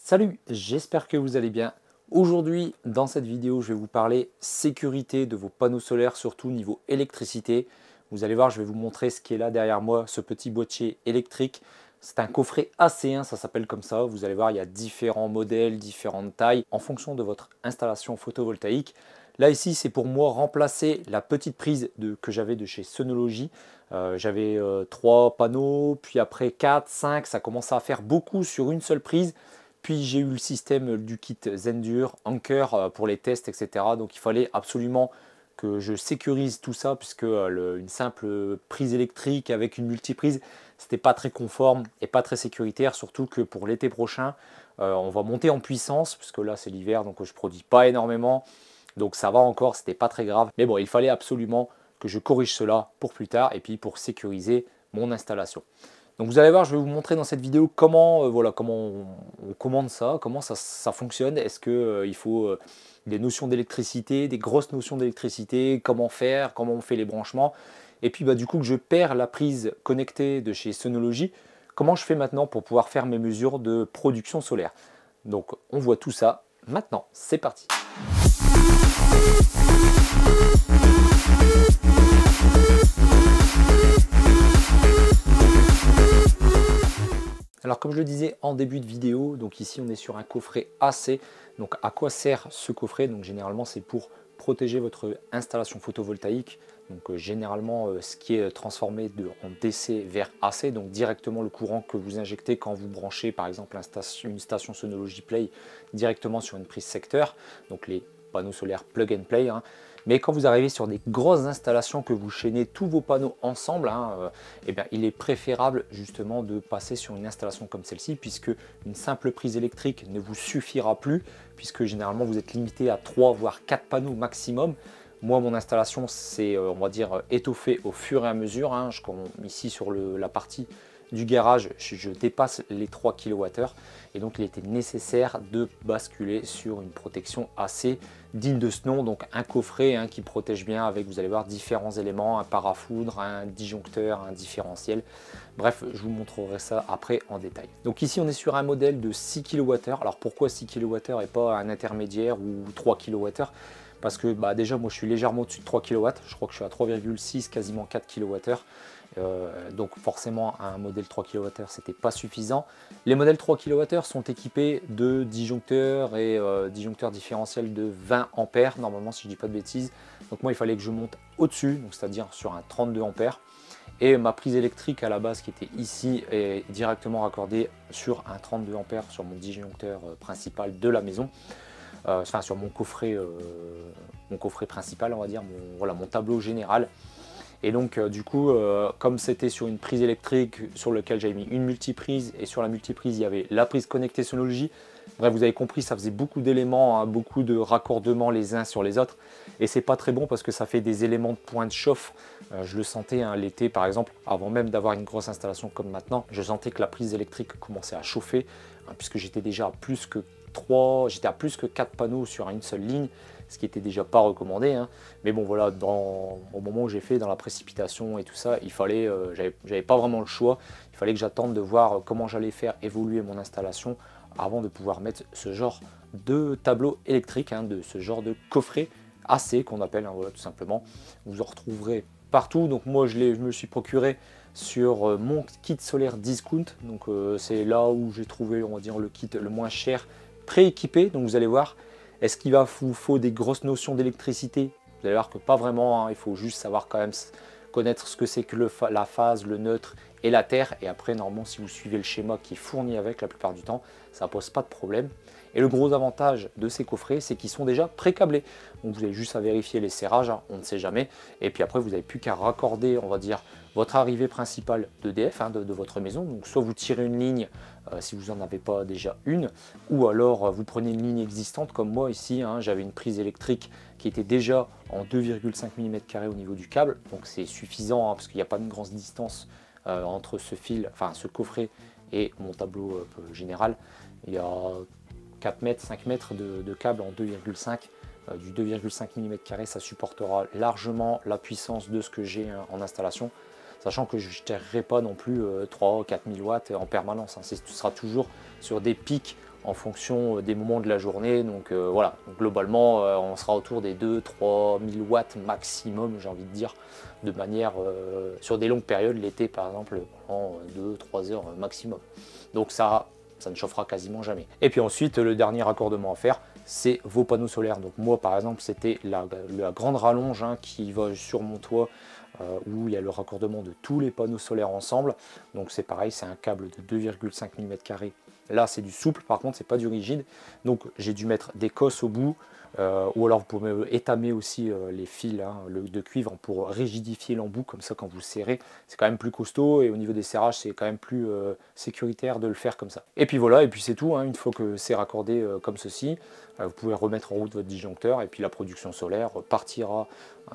Salut, j'espère que vous allez bien. Aujourd'hui, dans cette vidéo, je vais vous parler sécurité de vos panneaux solaires, surtout niveau électricité. Vous allez voir, je vais vous montrer ce qui est là derrière moi, ce petit boîtier électrique. C'est un coffret AC1, ça s'appelle comme ça. Vous allez voir, il y a différents modèles, différentes tailles, en fonction de votre installation photovoltaïque. Là, ici, c'est pour moi remplacer la petite prise que j'avais de chez Sonology. J'avais 3 panneaux, puis après 4, 5, ça commençait à faire beaucoup sur une seule prise. Puis j'ai eu le système du kit Zendur, Anker pour les tests, etc. Donc il fallait absolument que je sécurise tout ça, puisque une simple prise électrique avec une multiprise, c'était pas très conforme et pas très sécuritaire, surtout que pour l'été prochain, on va monter en puissance, puisque là c'est l'hiver, donc je produis pas énormément. Donc ça va encore, c'était pas très grave. Mais bon, il fallait absolument que je corrige cela pour plus tard et puis pour sécuriser mon installation. Donc vous allez voir, je vais vous montrer dans cette vidéo comment, comment on commande ça, comment ça fonctionne. Est-ce qu'il faut des notions d'électricité, des grosses notions d'électricité, comment faire, comment on fait les branchements. Et puis du coup que je perds la prise connectée de chez Sonology, comment je fais maintenant pour pouvoir faire mes mesures de production solaire. Donc on voit tout ça maintenant, c'est parti. Alors comme je le disais en début de vidéo, donc ici on est sur un coffret AC. Donc à quoi sert ce coffret? Donc généralement c'est pour protéger votre installation photovoltaïque. Donc généralement ce qui est transformé en DC vers AC, donc directement le courant que vous injectez quand vous branchez par exemple une station Sonology Play directement sur une prise secteur, donc les panneaux solaires plug and play. Mais quand vous arrivez sur des grosses installations, que vous chaînez tous vos panneaux ensemble, eh bien, il est préférable justement de passer sur une installation comme celle-ci, puisque une simple prise électrique ne vous suffira plus, puisque généralement vous êtes limité à 3 voire 4 panneaux maximum. Moi, mon installation, c'est on va dire étoffée au fur et à mesure. Ici sur la partie du garage, je dépasse les 3 kWh et donc il était nécessaire de basculer sur une protection assez digne de ce nom, donc un coffret qui protège bien avec, vous allez voir, différents éléments, un parafoudre, un disjoncteur, un différentiel. Bref, je vous montrerai ça après en détail. Donc ici on est sur un modèle de 6 kWh. Alors pourquoi 6 kWh et pas un intermédiaire ou 3 kWh? Parce que déjà moi je suis légèrement au-dessus de 3 kW, je crois que je suis à 3,6, quasiment 4 kWh. Donc forcément un modèle 3 kWh c'était pas suffisant. Les modèles 3 kWh sont équipés de disjoncteurs et disjoncteurs différentiels de 20 ampères normalement, si je dis pas de bêtises. Donc moi il fallait que je monte au-dessus, c'est-à-dire sur un 32 ampères. Et ma prise électrique à la base qui était ici est directement raccordée sur un 32 ampères sur mon disjoncteur principal de la maison. Enfin sur mon coffret principal, on va dire, mon tableau général. Et donc du coup, comme c'était sur une prise électrique sur laquelle j'avais mis une multiprise, et sur la multiprise il y avait la prise connectée Sonology, bref vous avez compris, ça faisait beaucoup d'éléments, beaucoup de raccordements les uns sur les autres, et c'est pas très bon parce que ça fait des éléments de pointe chauffe. Je le sentais l'été par exemple, avant même d'avoir une grosse installation comme maintenant, je sentais que la prise électrique commençait à chauffer, puisque j'étais déjà à plus que 4 panneaux sur une seule ligne, ce qui était déjà pas recommandé. Mais bon voilà, au moment où j'ai fait, dans la précipitation et tout ça, il fallait, j'avais pas vraiment le choix, il fallait que j'attende de voir comment j'allais faire évoluer mon installation avant de pouvoir mettre ce genre de tableau électrique, de ce genre de coffret AC qu'on appelle, voilà, tout simplement. Vous en retrouverez partout. Donc moi je me suis procuré sur mon kit solaire discount, donc c'est là où j'ai trouvé, on va dire, le kit le moins cher prééquipé. Donc vous allez voir, est-ce qu'il vous faut des grosses notions d'électricité? Vous allez voir que pas vraiment, il faut juste savoir quand même connaître ce que c'est que la phase, le neutre et la terre. Et après, normalement, si vous suivez le schéma qui est fourni avec, la plupart du temps, ça ne pose pas de problème. Et le gros avantage de ces coffrets, c'est qu'ils sont déjà pré-câblés. Donc vous avez juste à vérifier les serrages, on ne sait jamais. Et puis après, vous n'avez plus qu'à raccorder, on va dire, votre arrivée principale d'EDF, de votre maison. Donc soit vous tirez une ligne, si vous n'en avez pas déjà une, ou alors vous prenez une ligne existante comme moi ici. J'avais une prise électrique qui était déjà en 2,5 mm² au niveau du câble. Donc c'est suffisant, parce qu'il n'y a pas de grande distance entre ce fil, enfin ce coffret et mon tableau général. Il y a 4 mètres, 5 mètres de câble en 2,5, du 2,5 mm², ça supportera largement la puissance de ce que j'ai en installation, sachant que je ne tirerai pas non plus 3 ou 4 000 watts en permanence. Ce sera toujours sur des pics en fonction des moments de la journée. Donc voilà, donc, globalement on sera autour des 2-3 000 watts maximum, j'ai envie de dire, de manière sur des longues périodes, l'été par exemple, en 2-3 heures maximum. Donc ça ne chauffera quasiment jamais. Et puis ensuite, le dernier raccordement à faire, c'est vos panneaux solaires. Donc moi par exemple, c'était la grande rallonge qui va sur mon toit, où il y a le raccordement de tous les panneaux solaires ensemble. Donc c'est pareil, c'est un câble de 2,5 mm². Là c'est du souple, par contre c'est pas du rigide. Donc j'ai dû mettre des cosses au bout, ou alors vous pouvez étamer aussi les fils de cuivre pour rigidifier l'embout, comme ça quand vous serrez c'est quand même plus costaud, et au niveau des serrages c'est quand même plus sécuritaire de le faire comme ça. Et puis voilà, et puis c'est tout, une fois que c'est raccordé comme ceci, vous pouvez remettre en route votre disjoncteur, et puis la production solaire partira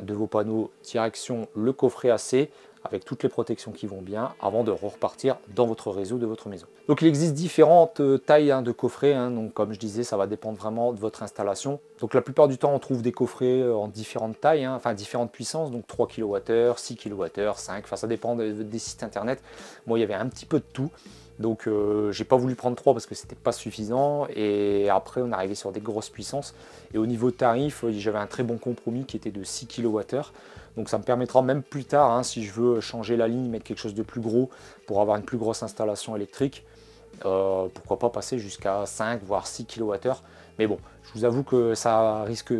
de vos panneaux direction le coffret AC, avec toutes les protections qui vont bien, avant de repartir dans votre réseau de votre maison. Donc il existe différentes tailles de coffrets, donc comme je disais, ça va dépendre vraiment de votre installation. Donc la plupart du temps on trouve des coffrets en différentes tailles, enfin différentes puissances, donc 3 kWh, 6 kWh, 5, enfin ça dépend des sites internet. Moi il y avait un petit peu de tout. Donc j'ai pas voulu prendre 3 parce que c'était pas suffisant, et après on est arrivé sur des grosses puissances, et au niveau tarif j'avais un très bon compromis qui était de 6 kWh. Donc ça me permettra même plus tard, si je veux changer la ligne, mettre quelque chose de plus gros pour avoir une plus grosse installation électrique, pourquoi pas passer jusqu'à 5 voire 6 kWh. Mais bon, je vous avoue que ça risque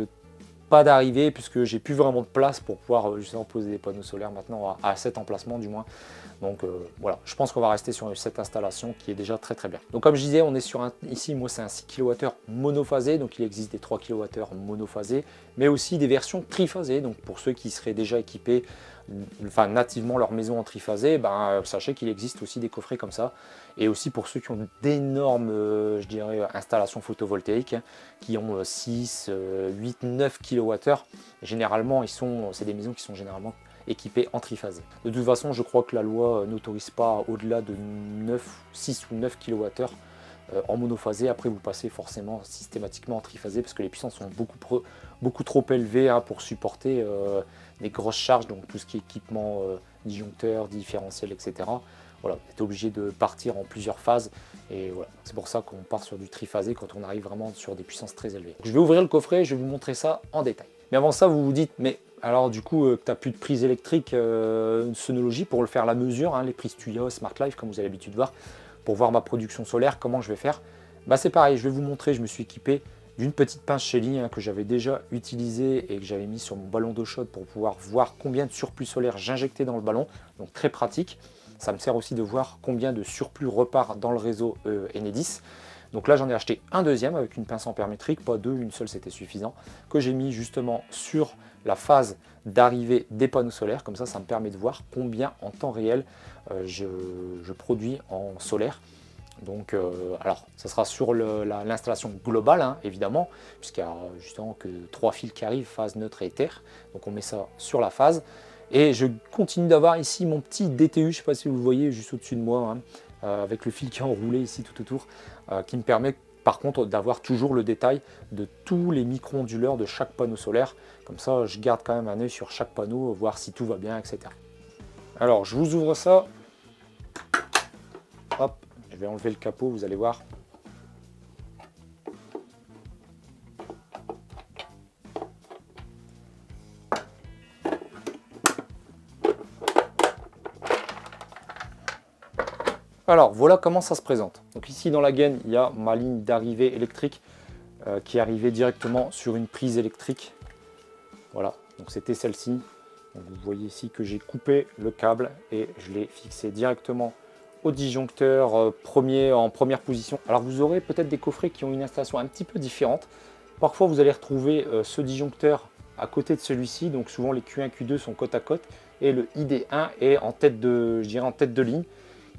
pas d'arriver, puisque j'ai plus vraiment de place pour pouvoir justement poser des panneaux solaires maintenant à cet emplacement du moins. Donc voilà, je pense qu'on va rester sur cette installation qui est déjà très très bien. Donc comme je disais, on est sur ici, moi c'est un 6 kWh monophasé, donc il existe des 3 kWh monophasés, mais aussi des versions triphasées. Donc pour ceux qui seraient déjà équipés, enfin nativement leur maison en triphasé, sachez qu'il existe aussi des coffrets comme ça. Et aussi pour ceux qui ont d'énormes, je dirais, installations photovoltaïques, qui ont 6, 8, 9 kWh. Généralement, c'est des maisons qui sont généralement équipées en triphasé. De toute façon, je crois que la loi n'autorise pas au-delà de 6 ou 9 kWh en monophasé. Après, vous passez forcément systématiquement en triphasé, parce que les puissances sont beaucoup trop élevées pour supporter des grosses charges, donc tout ce qui est équipement, disjoncteur, différentiel, etc. Voilà, vous êtes obligé de partir en plusieurs phases, et voilà, c'est pour ça qu'on part sur du triphasé quand on arrive vraiment sur des puissances très élevées. Donc, je vais ouvrir le coffret, je vais vous montrer ça en détail. Mais avant ça, vous vous dites, mais alors du coup, tu n'as plus de prise électrique, une Sonology pour le faire la mesure, les prises Tuya, Smart Life, comme vous avez l'habitude de voir, pour voir ma production solaire, comment je vais faire. C'est pareil, je vais vous montrer, je me suis équipé d'une petite pince Shelly que j'avais déjà utilisée et que j'avais mis sur mon ballon d'eau chaude pour pouvoir voir combien de surplus solaire j'injectais dans le ballon, donc très pratique. Ça me sert aussi de voir combien de surplus repart dans le réseau Enedis. Donc là j'en ai acheté un deuxième avec une pince ampère-métrique, pas deux, une seule c'était suffisant, que j'ai mis justement sur la phase d'arrivée des panneaux solaires. Comme ça, ça me permet de voir combien en temps réel je produis en solaire. Donc alors ça sera sur l'installation globale évidemment, puisqu'il y a justement que 3 fils qui arrivent, phase, neutre et éther. Donc on met ça sur la phase. Et je continue d'avoir ici mon petit DTU, je ne sais pas si vous le voyez juste au-dessus de moi, avec le fil qui est enroulé ici tout autour, qui me permet par contre d'avoir toujours le détail de tous les micro-onduleurs de chaque panneau solaire. Comme ça, je garde quand même un œil sur chaque panneau, voir si tout va bien, etc. Alors, je vous ouvre ça. Hop, je vais enlever le capot, vous allez voir. Alors voilà comment ça se présente. Donc ici dans la gaine, il y a ma ligne d'arrivée électrique qui est arrivée directement sur une prise électrique. Voilà, donc c'était celle-ci. Vous voyez ici que j'ai coupé le câble et je l'ai fixé directement au disjoncteur en première position. Alors vous aurez peut-être des coffrets qui ont une installation un petit peu différente. Parfois vous allez retrouver ce disjoncteur à côté de celui-ci. Donc souvent les Q1, Q2 sont côte à côte et le ID1 est en tête de, je dirais en tête de ligne.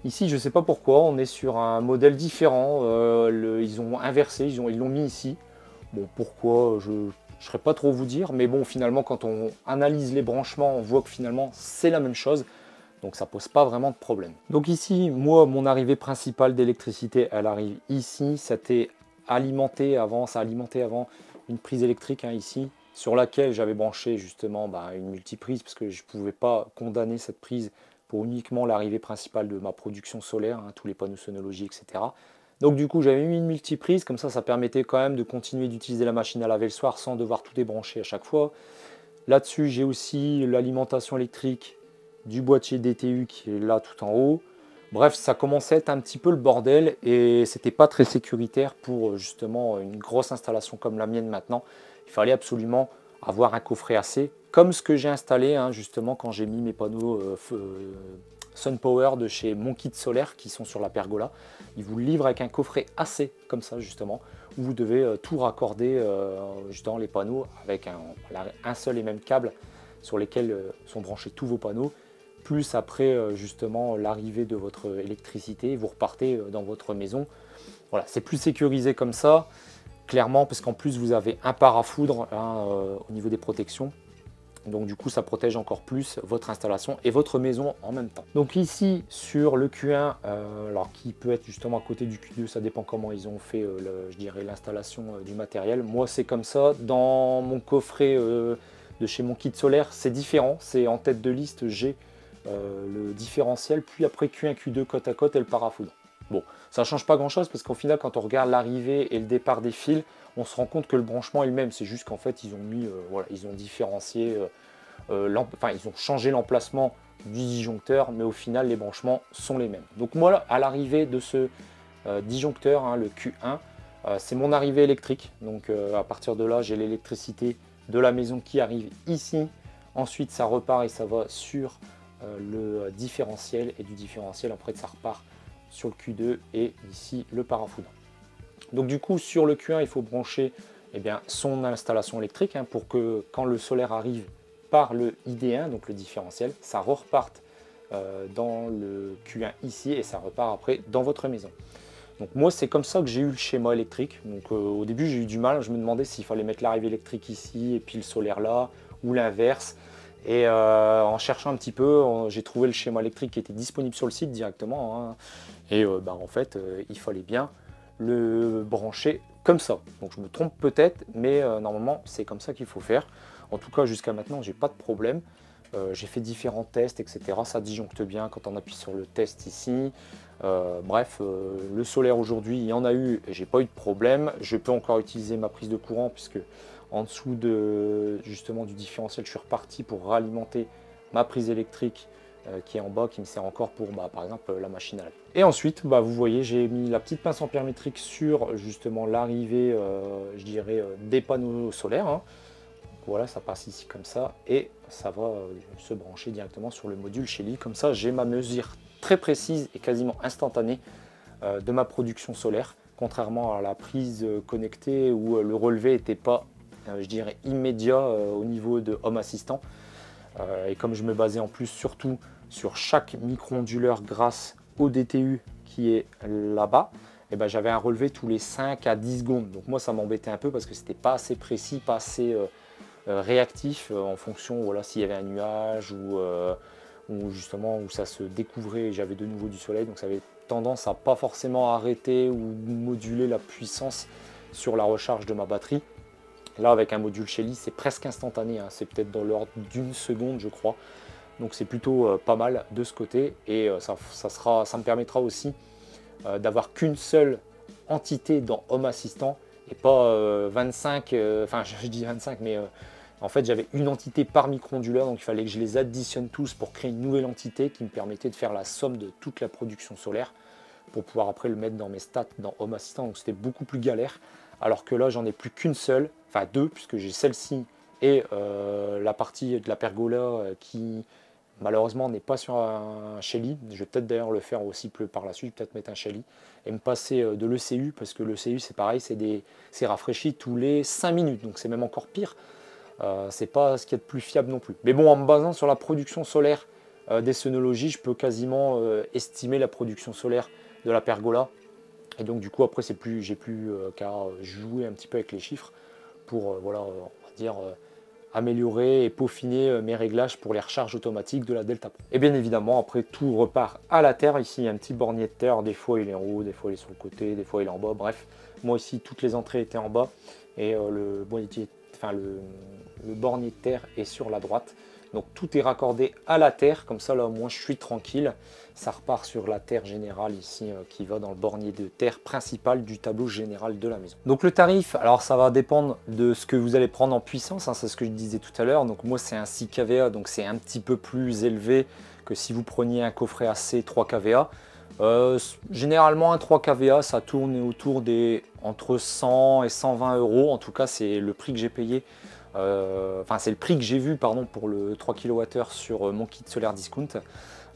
Ici, je ne sais pas pourquoi, on est sur un modèle différent. Ils ont inversé, ils l'ont mis ici. Bon, pourquoi, je ne saurais pas trop vous dire. Mais bon, finalement, quand on analyse les branchements, on voit que finalement, c'est la même chose. Donc, ça ne pose pas vraiment de problème. Donc ici, moi, mon arrivée principale d'électricité, elle arrive ici. Ça alimenté avant une prise électrique ici, sur laquelle j'avais branché justement une multiprise, parce que je ne pouvais pas condamner cette prise pour uniquement l'arrivée principale de ma production solaire, tous les panneaux Sonology, etc. Donc du coup j'avais mis une multiprise, comme ça permettait quand même de continuer d'utiliser la machine à laver le soir sans devoir tout débrancher à chaque fois. Là-dessus j'ai aussi l'alimentation électrique du boîtier DTU qui est là tout en haut. Bref, ça commençait à être un petit peu le bordel et c'était pas très sécuritaire pour justement une grosse installation comme la mienne maintenant. Il fallait absolument avoir un coffret AC, comme ce que j'ai installé justement quand j'ai mis mes panneaux SunPower de chez Mon Kit Solaire qui sont sur la pergola. Ils vous livrent avec un coffret AC comme ça justement, où vous devez tout raccorder dans les panneaux avec un seul et même câble sur lesquels sont branchés tous vos panneaux. Plus après justement l'arrivée de votre électricité, vous repartez dans votre maison. Voilà, c'est plus sécurisé comme ça, clairement, parce qu'en plus vous avez un parafoudre au niveau des protections. Donc du coup ça protège encore plus votre installation et votre maison en même temps. Donc ici sur le Q1, alors qui peut être justement à côté du Q2, ça dépend comment ils ont fait je dirais l'installation du matériel. Moi c'est comme ça, dans mon coffret de chez Mon Kit Solaire, c'est différent, c'est en tête de liste, j'ai le différentiel, puis après Q1, Q2 côte à côte et le parafoudre. Bon, ça ne change pas grand chose parce qu'au final, quand on regarde l'arrivée et le départ des fils, on se rend compte que le branchement est le même. C'est juste qu'en fait, ils ont mis, voilà, ils ont différencié, enfin, ils ont changé l'emplacement du disjoncteur, mais au final, les branchements sont les mêmes. Donc moi, à l'arrivée de ce disjoncteur, le Q1, c'est mon arrivée électrique. Donc à partir de là, j'ai l'électricité de la maison qui arrive ici. Ensuite, ça repart et ça va sur le différentiel, et du différentiel après ça repart sur le Q2 et ici le parafoudre. Donc du coup sur le Q1 il faut brancher son installation électrique pour que quand le solaire arrive par le ID1, donc le différentiel, ça reparte dans le Q1 ici et ça repart après dans votre maison. Donc moi c'est comme ça que j'ai eu le schéma électrique. Donc au début j'ai eu du mal, je me demandais s'il fallait mettre l'arrivée électrique ici et puis le solaire là ou l'inverse. Et en cherchant un petit peu, j'ai trouvé le schéma électrique qui était disponible sur le site directement. Et en fait, il fallait bien le brancher comme ça. Donc je me trompe peut-être, mais normalement, c'est comme ça qu'il faut faire. En tout cas, jusqu'à maintenant, j'ai pas de problème. J'ai fait différents tests, etc. Ça disjoncte bien quand on appuie sur le test ici. Bref, le solaire aujourd'hui, il y en a eu et j'ai pas eu de problème. Je peux encore utiliser ma prise de courant puisque en dessous justement du différentiel, je suis reparti pour réalimenter ma prise électrique qui est en bas, qui me sert encore pour par exemple la machine à laver. Et ensuite, vous voyez, j'ai mis la petite pince ampère métrique sur justement l'arrivée, je dirais, des panneaux solaires. Voilà, ça passe ici comme ça et ça va se brancher directement sur le module Shelly. Comme ça, j'ai ma mesure très précise et quasiment instantanée de ma production solaire, contrairement à la prise connectée où le relevé n'était pas, je dirais, immédiat au niveau de Home Assistant. Et comme je me basais en plus surtout sur chaque micro-onduleur grâce au DTU qui est là-bas, j'avais un relevé tous les 5 à 10 secondes. Donc moi ça m'embêtait un peu parce que c'était pas assez précis, pas assez réactif en fonction, voilà, s'il y avait un nuage ou justement où ça se découvrait et j'avais de nouveau du soleil. Donc ça avait tendance à pas forcément arrêter ou moduler la puissance sur la recharge de ma batterie. Là avec un module Shelly c'est presque instantané, c'est peut-être dans l'ordre d'une seconde je crois. Donc c'est plutôt pas mal de ce côté et ça me permettra aussi d'avoir qu'une seule entité dans Home Assistant et pas 25, enfin je dis 25 mais en fait j'avais une entité par micro-onduleur donc il fallait que je les additionne tous pour créer une nouvelle entité qui me permettait de faire la somme de toute la production solaire pour pouvoir après le mettre dans mes stats dans Home Assistant, donc c'était beaucoup plus galère. Alors que là j'en ai plus qu'une seule, enfin deux puisque j'ai celle-ci et la partie de la pergola qui malheureusement n'est pas sur un Shelly. Je vais peut-être d'ailleurs le faire aussi par la suite, peut-être mettre un Shelly et me passer de l'ECU parce que l'ECU c'est pareil, c'est rafraîchi tous les 5 minutes donc c'est même encore pire. C'est pas ce qu'il y a de plus fiable non plus. Mais bon, en me basant sur la production solaire des Synology, je peux quasiment estimer la production solaire de la pergola. Et donc du coup après j'ai plus qu'à jouer un petit peu avec les chiffres pour voilà, on va dire améliorer et peaufiner mes réglages pour les recharges automatiques de la Delta Pro. Et bien évidemment après tout repart à la terre. Ici il y a un petit bornier de terre, des fois il est en haut, des fois il est sur le côté, des fois il est en bas, bref. Moi ici toutes les entrées étaient en bas et le bornier de terre est sur la droite. Donc tout est raccordé à la terre, comme ça là au moins je suis tranquille. Ça repart sur la terre générale ici qui va dans le bornier de terre principal du tableau général de la maison. Donc le tarif, alors ça va dépendre de ce que vous allez prendre en puissance, hein, c'est ce que je disais tout à l'heure. Donc moi c'est un 6 kVA, donc c'est un petit peu plus élevé que si vous preniez un coffret AC 3 kVA. Généralement un 3 kVA ça tourne autour des entre 100 et 120 euros. En tout cas c'est le prix que j'ai payé. Enfin c'est le prix que j'ai vu pardon pour le 3 kWh sur mon kit solaire discount.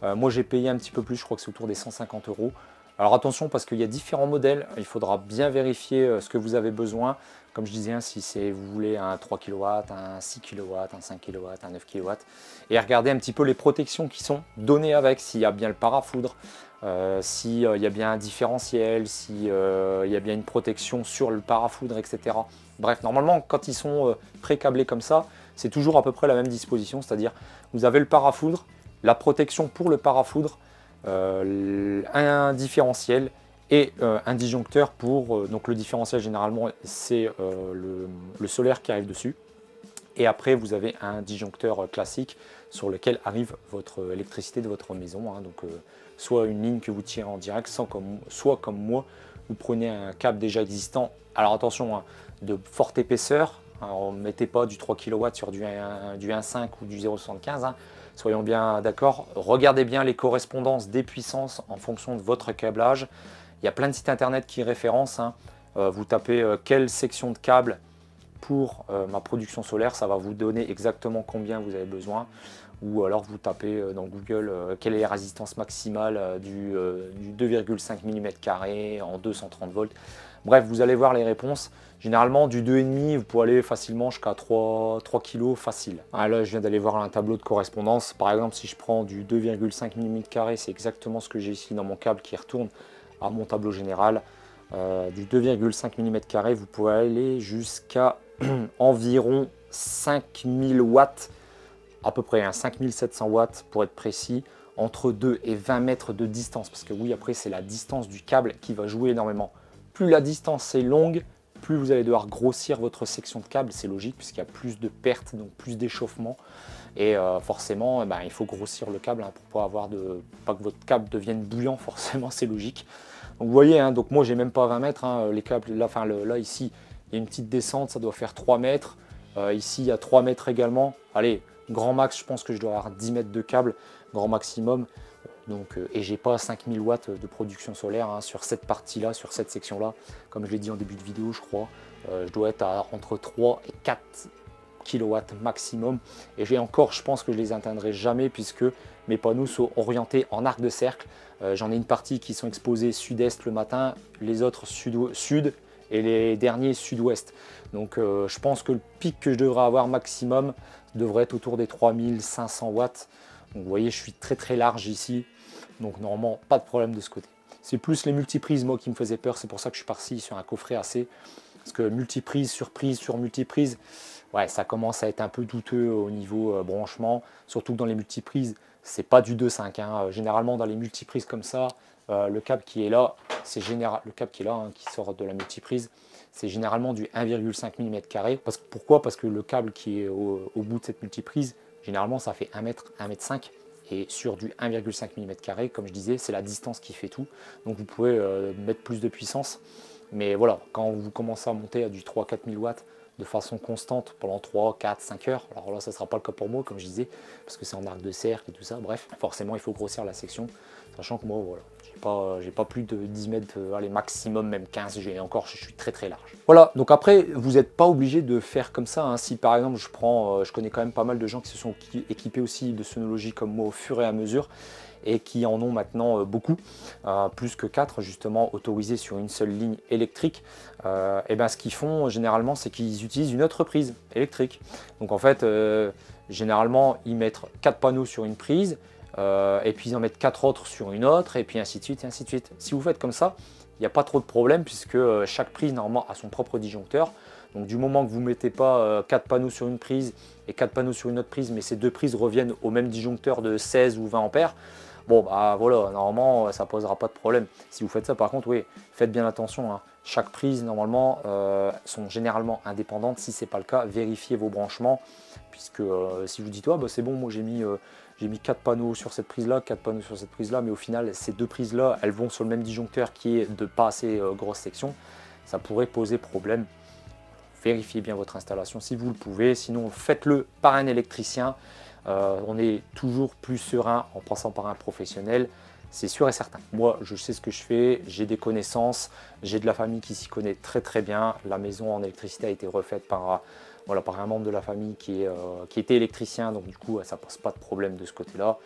Moi j'ai payé un petit peu plus, je crois que c'est autour des 150 euros. Alors attention parce qu'il y a différents modèles, il faudra bien vérifier ce que vous avez besoin. Comme je disais, hein, si vous voulez un 3 kW, un 6 kW, un 5 kW, un 9 kW. Et regardez un petit peu les protections qui sont données avec, s'il y a bien le parafoudre, s'il y a bien un différentiel, s'il y a bien une protection sur le parafoudre, etc. Bref, normalement quand ils sont pré-câblés comme ça, c'est toujours à peu près la même disposition, c'est-à-dire vous avez le parafoudre, la protection pour le parafoudre, un différentiel et un disjoncteur pour, donc le différentiel généralement c'est le solaire qui arrive dessus. Et après vous avez un disjoncteur classique sur lequel arrive votre électricité de votre maison, hein, donc soit une ligne que vous tirez en direct, soit comme moi, vous prenez un câble déjà existant. Alors attention, hein, de forte épaisseur, alors, ne mettez pas du 3 kW sur du 1,5 ou du 0,75, hein. Soyons bien d'accord, regardez bien les correspondances des puissances en fonction de votre câblage. Il y a plein de sites internet qui référencent, hein. Vous tapez quelle section de câble pour ma production solaire, ça va vous donner exactement combien vous avez besoin. Ou alors vous tapez dans Google quelle est la résistance maximale du 2,5 mm² en 230 volts. Bref, vous allez voir les réponses. Généralement, du 2,5, vous pouvez aller facilement jusqu'à 3 kg facile. Ah, là, je viens d'aller voir un tableau de correspondance. Par exemple, si je prends du 2,5 mm², c'est exactement ce que j'ai ici dans mon câble qui retourne à mon tableau général. Du 2,5 mm², vous pouvez aller jusqu'à environ 5000 watts, à peu près, hein, 5700 watts pour être précis, entre 2 et 20 mètres de distance. Parce que oui, après, c'est la distance du câble qui va jouer énormément. Plus la distance est longue, plus vous allez devoir grossir votre section de câble, c'est logique puisqu'il y a plus de pertes, donc plus d'échauffement. Et forcément, il faut grossir le câble hein, pour pas que votre câble devienne bouillant, forcément c'est logique. Donc vous voyez, hein, donc moi j'ai même pas 20 mètres, hein, les câbles, là, là ici, il y a une petite descente, ça doit faire 3 mètres. Ici il y a 3 mètres également. Allez, grand max, je pense que je dois avoir 10 mètres de câble, grand maximum. Donc, et j'ai pas 5000 watts de production solaire hein, sur cette partie-là, sur cette section-là. Comme je l'ai dit en début de vidéo, je crois, je dois être à entre 3 et 4 kW maximum. Et j'ai encore, je pense que je les atteindrai jamais puisque mes panneaux sont orientés en arc de cercle. J'en ai une partie qui sont exposés sud-est le matin, les autres sud et les derniers sud-ouest. Donc je pense que le pic que je devrais avoir maximum devrait être autour des 3500 watts. Donc vous voyez, je suis très très large ici. Donc normalement, pas de problème de ce côté. C'est plus les multiprises, moi, qui me faisaient peur. C'est pour ça que je suis parti sur un coffret AC. Parce que multiprise sur prise sur multiprise, ouais, ça commence à être un peu douteux au niveau branchement. Surtout que dans les multiprises, c'est pas du 2,5. Hein. Généralement, dans les multiprises comme ça, le câble qui est là, c'est le câble qui est là, hein, qui sort de la multiprise, c'est généralement du 1,5 mm². Pourquoi? Parce que le câble qui est au bout de cette multiprise, généralement, ça fait 1 mètre, 1,5 m. Et sur du 1,5 mm², comme je disais, c'est la distance qui fait tout. Donc vous pouvez mettre plus de puissance. Mais voilà, quand vous commencez à monter à du 3-4 000 watts de façon constante pendant 3, 4, 5 heures, alors là, ça ne sera pas le cas pour moi, comme je disais, parce que c'est en arc de cercle et tout ça. Bref, forcément, il faut grossir la section. Sachant que moi, voilà, j'ai pas plus de 10 mètres, allez, maximum, même 15, je suis très très large. Voilà, donc après, vous n'êtes pas obligé de faire comme ça. Hein. Si par exemple, je connais quand même pas mal de gens qui se sont équipés aussi de sonologie comme moi au fur et à mesure, et qui en ont maintenant beaucoup, plus que 4 justement autorisés sur une seule ligne électrique. Et ben ce qu'ils font généralement, c'est qu'ils utilisent une autre prise électrique. Donc en fait, généralement, ils mettent 4 panneaux sur une prise, et puis ils en mettent 4 autres sur une autre, et puis ainsi de suite, et ainsi de suite. Si vous faites comme ça, il n'y a pas trop de problème, puisque chaque prise normalement a son propre disjoncteur. Donc du moment que vous ne mettez pas 4 panneaux sur une prise et 4 panneaux sur une autre prise, mais ces deux prises reviennent au même disjoncteur de 16 ou 20 ampères, bon bah voilà, normalement ça posera pas de problème. Si vous faites ça, par contre, oui, faites bien attention, hein. Chaque prise normalement sont généralement indépendantes. Si c'est pas le cas, vérifiez vos branchements, puisque si vous dites bah, c'est bon, moi j'ai mis 4 panneaux sur cette prise là, 4 panneaux sur cette prise là, mais au final ces deux prises là elles vont sur le même disjoncteur qui est de pas assez grosse section, ça pourrait poser problème. Vérifiez bien votre installation si vous le pouvez, sinon faites-le par un électricien. On est toujours plus serein en passant par un professionnel, c'est sûr et certain. Moi, je sais ce que je fais, j'ai des connaissances, j'ai de la famille qui s'y connaît très très bien. La maison en électricité a été refaite par, voilà, par un membre de la famille qui était électricien, donc du coup, ça ne pose pas de problème de ce côté-là.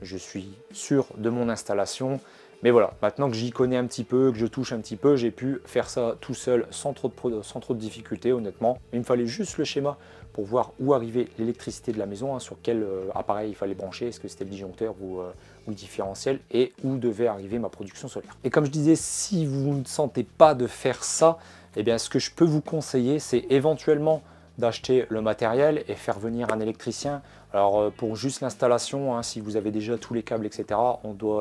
Je suis sûr de mon installation. Mais voilà, maintenant que j'y connais un petit peu, que je touche un petit peu, j'ai pu faire ça tout seul sans trop de difficultés, honnêtement. Il me fallait juste le schéma pour voir où arrivait l'électricité de la maison, hein, sur quel appareil il fallait brancher, est-ce que c'était le disjoncteur ou le différentiel, et où devait arriver ma production solaire. Et comme je disais, si vous ne sentez pas de faire ça, eh bien, ce que je peux vous conseiller, c'est éventuellement d'acheter le matériel et faire venir un électricien. Alors pour juste l'installation, hein, si vous avez déjà tous les câbles, etc.,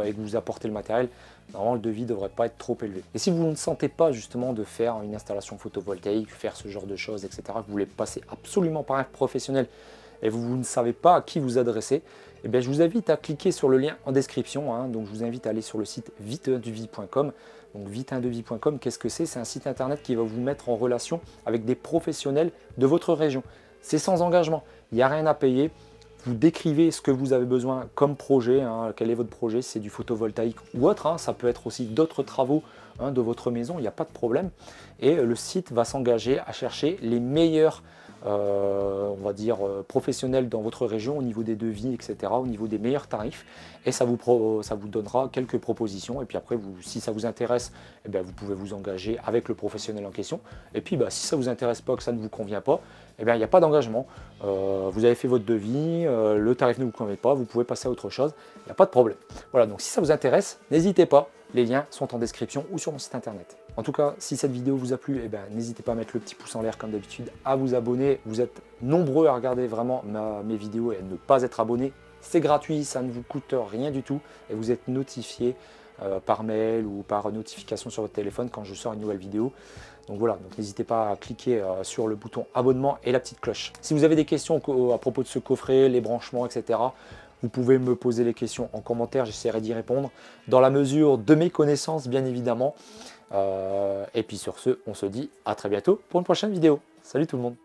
et que vous apportez le matériel, normalement le devis ne devrait pas être trop élevé. Et si vous ne sentez pas justement de faire une installation photovoltaïque, faire ce genre de choses, etc., que vous voulez passer absolument par un professionnel et vous ne savez pas à qui vous adresser, eh bien, je vous invite à cliquer sur le lien en description, hein. Donc je vous invite à aller sur le site viteundevis.com. Donc viteundevis.com, qu'est-ce que c'est? C'est un site internet qui va vous mettre en relation avec des professionnels de votre région. C'est sans engagement, il n'y a rien à payer. Vous décrivez ce que vous avez besoin comme projet, hein, quel est votre projet, c'est du photovoltaïque ou autre, hein, ça peut être aussi d'autres travaux, hein, de votre maison, il n'y a pas de problème. Et le site va s'engager à chercher les meilleurs on va dire professionnels dans votre région au niveau des devis, etc., au niveau des meilleurs tarifs, et ça vous donnera quelques propositions. Et puis après, si ça vous intéresse, eh bien, vous pouvez vous engager avec le professionnel en question. Et puis si ça vous intéresse pas, que ça ne vous convient pas, eh bien, il n'y a pas d'engagement. Vous avez fait votre devis, le tarif ne vous convient pas, vous pouvez passer à autre chose, il n'y a pas de problème. Voilà, donc si ça vous intéresse, n'hésitez pas, les liens sont en description ou sur mon site internet. En tout cas, si cette vidéo vous a plu, eh ben, n'hésitez pas à mettre le petit pouce en l'air comme d'habitude, à vous abonner. Vous êtes nombreux à regarder vraiment mes vidéos et à ne pas être abonné. C'est gratuit, ça ne vous coûte rien du tout et vous êtes notifié par mail ou par notification sur votre téléphone quand je sors une nouvelle vidéo. Donc voilà, donc n'hésitez pas à cliquer sur le bouton abonnement et la petite cloche. Si vous avez des questions à propos de ce coffret, les branchements, etc., vous pouvez me poser les questions en commentaire, j'essaierai d'y répondre dans la mesure de mes connaissances, bien évidemment. Et puis sur ce, on se dit à très bientôt pour une prochaine vidéo. Salut tout le monde!